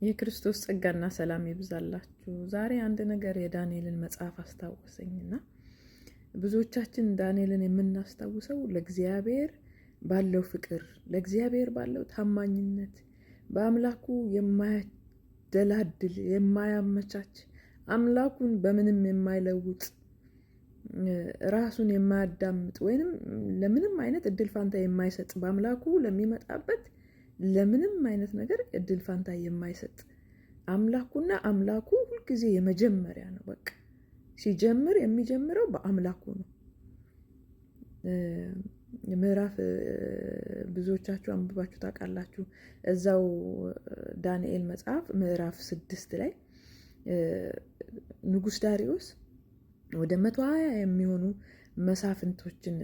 የክርስቶስ ጸጋና ሰላም ይብዛላችሁ። ዛሬ አንድ ነገር የዳንኤልን መጽሐፍ አስታወሰኝና ብዙዎቻችን ዳንኤልን የምናስታውሰው ለእግዚአብሔር ባለው ፍቅር፣ ለእግዚአብሔር ባለው ታማኝነት፣ በአምላኩ የማያደላድል የማያመቻች፣ አምላኩን በምንም የማይለውጥ፣ ራሱን የማያዳምጥ ወይንም ለምንም አይነት እድል ፋንታ የማይሰጥ፣ በአምላኩ ለሚመጣበት ለምንም አይነት ነገር እድል ፋንታ የማይሰጥ አምላኩና አምላኩ ሁልጊዜ የመጀመሪያ ነው። በቃ ሲጀምር የሚጀምረው በአምላኩ ነው። ምዕራፍ ብዙዎቻችሁ አንብባችሁ ታውቃላችሁ። እዛው ዳንኤል መጽሐፍ ምዕራፍ 6 ላይ ንጉሥ ዳሪዮስ ወደ 120 የሚሆኑ መሳፍንቶችን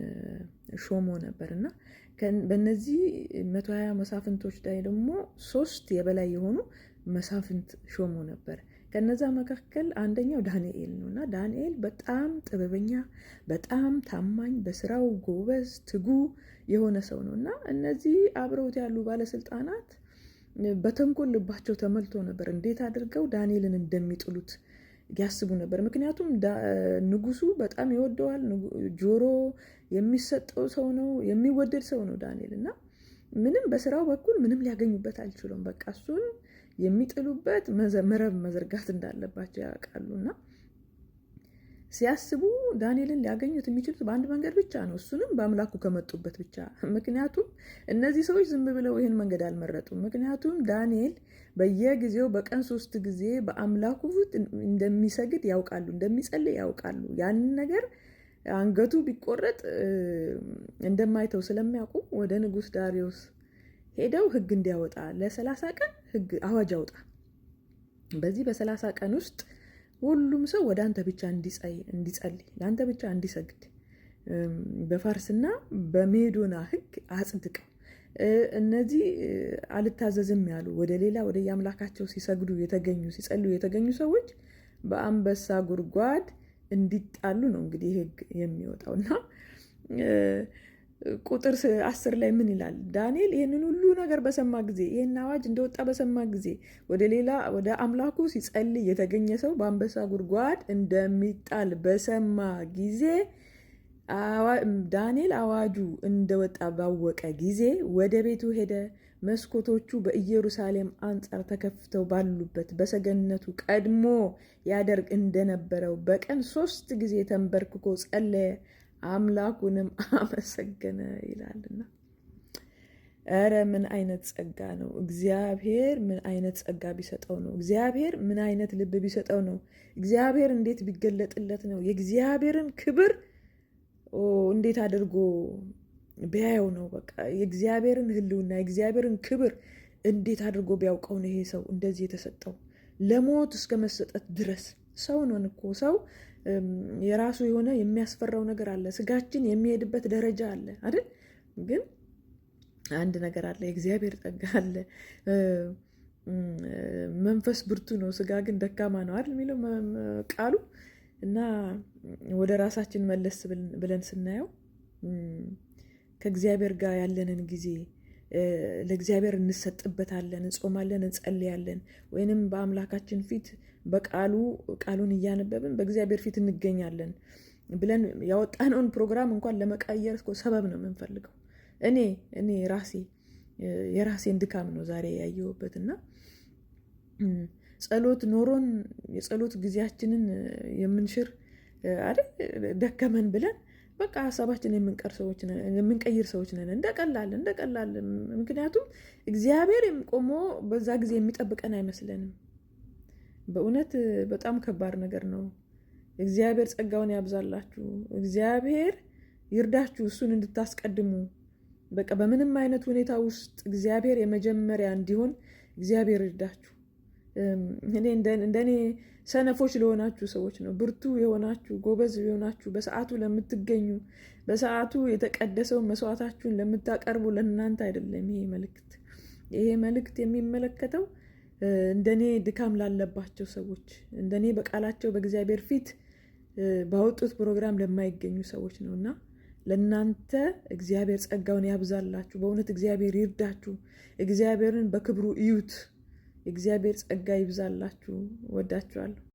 ሾሞ ነበር እና በእነዚህ 120 መሳፍንቶች ላይ ደግሞ 3 የበላይ የሆኑ መሳፍንት ሾሞ ነበር። ከነዛ መካከል አንደኛው ዳንኤል ነው እና ዳንኤል በጣም ጥበበኛ፣ በጣም ታማኝ፣ በስራው ጎበዝ፣ ትጉ የሆነ ሰው ነው እና እነዚህ አብረውት ያሉ ባለስልጣናት በተንኮል ልባቸው ተሞልቶ ነበር። እንዴት አድርገው ዳንኤልን እንደሚጥሉት ያስቡ ነበር። ምክንያቱም ንጉሱ በጣም ይወደዋል። ጆሮ የሚሰጠው ሰው ነው፣ የሚወደድ ሰው ነው ዳንኤል እና ምንም በስራው በኩል ምንም ሊያገኙበት አልችሉም። በቃ እሱን የሚጥሉበት መረብ መዘርጋት እንዳለባቸው ያውቃሉ እና ሲያስቡ ዳንኤልን ሊያገኙት የሚችሉት በአንድ መንገድ ብቻ ነው፣ እሱንም በአምላኩ ከመጡበት ብቻ። ምክንያቱም እነዚህ ሰዎች ዝም ብለው ይህን መንገድ አልመረጡም። ምክንያቱም ዳንኤል በየጊዜው በቀን 3 ጊዜ በአምላኩ ፊት እንደሚሰግድ ያውቃሉ፣ እንደሚጸልይ ያውቃሉ። ያንን ነገር አንገቱ ቢቆረጥ እንደማይተው ስለሚያውቁ ወደ ንጉሥ ዳሪዮስ ሄደው ሕግ እንዲያወጣ ለ30 ቀን ሕግ አዋጅ አውጣ። በዚህ በ30 ቀን ውስጥ ሁሉም ሰው ወደ አንተ ብቻ እንዲጸልይ፣ ለአንተ ብቻ እንዲሰግድ በፋርስና በሜዶና ሕግ አጽድቀው። እነዚህ አልታዘዝም ያሉ ወደ ሌላ ወደ የአምላካቸው ሲሰግዱ የተገኙ ሲጸልዩ የተገኙ ሰዎች በአንበሳ ጉድጓድ እንዲጣሉ ነው እንግዲህ ሕግ የሚወጣው እና ቁጥር 10 ላይ ምን ይላል? ዳንኤል ይህንን ሁሉ ነገር በሰማ ጊዜ፣ ይህን አዋጅ እንደወጣ በሰማ ጊዜ ወደ አምላኩ ሲጸልይ የተገኘ ሰው በአንበሳ ጉድጓድ እንደሚጣል በሰማ ጊዜ ዳንኤል አዋጁ እንደወጣ ባወቀ ጊዜ ወደ ቤቱ ሄደ። መስኮቶቹ በኢየሩሳሌም አንጻር ተከፍተው ባሉበት በሰገነቱ ቀድሞ ያደርግ እንደነበረው በቀን 3 ጊዜ ተንበርክኮ ጸለየ፣ አምላኩንም አመሰገነ ይላልና። እረ ምን አይነት ጸጋ ነው! እግዚአብሔር ምን አይነት ጸጋ ቢሰጠው ነው! እግዚአብሔር ምን አይነት ልብ ቢሰጠው ነው! እግዚአብሔር እንዴት ቢገለጥለት ነው! የእግዚአብሔርን ክብር እንዴት አድርጎ ቢያየው ነው! በቃ የእግዚአብሔርን ሕልውና የእግዚአብሔርን ክብር እንዴት አድርጎ ቢያውቀው ነው ይሄ ሰው እንደዚህ የተሰጠው ለሞት እስከ መሰጠት ድረስ። ሰው ነን እኮ ሰው የራሱ የሆነ የሚያስፈራው ነገር አለ። ስጋችን የሚሄድበት ደረጃ አለ አይደል? ግን አንድ ነገር አለ፣ የእግዚአብሔር ጸጋ አለ። መንፈስ ብርቱ ነው፣ ስጋ ግን ደካማ ነው አይደል የሚለው ቃሉ። እና ወደ ራሳችን መለስ ብለን ስናየው ከእግዚአብሔር ጋር ያለንን ጊዜ ለእግዚአብሔር እንሰጥበታለን፣ እንጾማለን፣ እንጸልያለን፣ ወይንም በአምላካችን ፊት ቃሉን እያነበብን በእግዚአብሔር ፊት እንገኛለን ብለን ያወጣነውን ፕሮግራም እንኳን ለመቀየር ሰበብ ነው የምንፈልገው። እኔ የራሴን ድካም ነው ዛሬ ያየሁበት እና ጸሎት ኖሮን የጸሎት ጊዜያችንን የምንሽር አይደል ደከመን ብለን በቃ ሀሳባችን የምንቀይር ሰዎች ነን። እንደቀላል ምክንያቱም እግዚአብሔር ቆሞ በዛ ጊዜ የሚጠብቀን አይመስለንም። በእውነት በጣም ከባድ ነገር ነው። እግዚአብሔር ጸጋውን ያብዛላችሁ። እግዚአብሔር ይርዳችሁ እሱን እንድታስቀድሙ። በቃ በምንም አይነት ሁኔታ ውስጥ እግዚአብሔር የመጀመሪያ እንዲሆን እግዚአብሔር ይርዳችሁ። እንደኔ ሰነፎች ለሆናችሁ ሰዎች ነው፣ ብርቱ የሆናችሁ ጎበዝ የሆናችሁ በሰዓቱ ለምትገኙ በሰዓቱ የተቀደሰውን መስዋዕታችሁን ለምታቀርቡ ለእናንተ አይደለም ይሄ መልእክት የሚመለከተው እንደኔ ድካም ላለባቸው ሰዎች፣ እንደኔ በቃላቸው በእግዚአብሔር ፊት ባወጡት ፕሮግራም ለማይገኙ ሰዎች ነው እና ለእናንተ እግዚአብሔር ጸጋውን ያብዛላችሁ። በእውነት እግዚአብሔር ይርዳችሁ። እግዚአብሔርን በክብሩ እዩት። የእግዚአብሔር ጸጋ ይብዛላችሁ። ወዳችኋለሁ።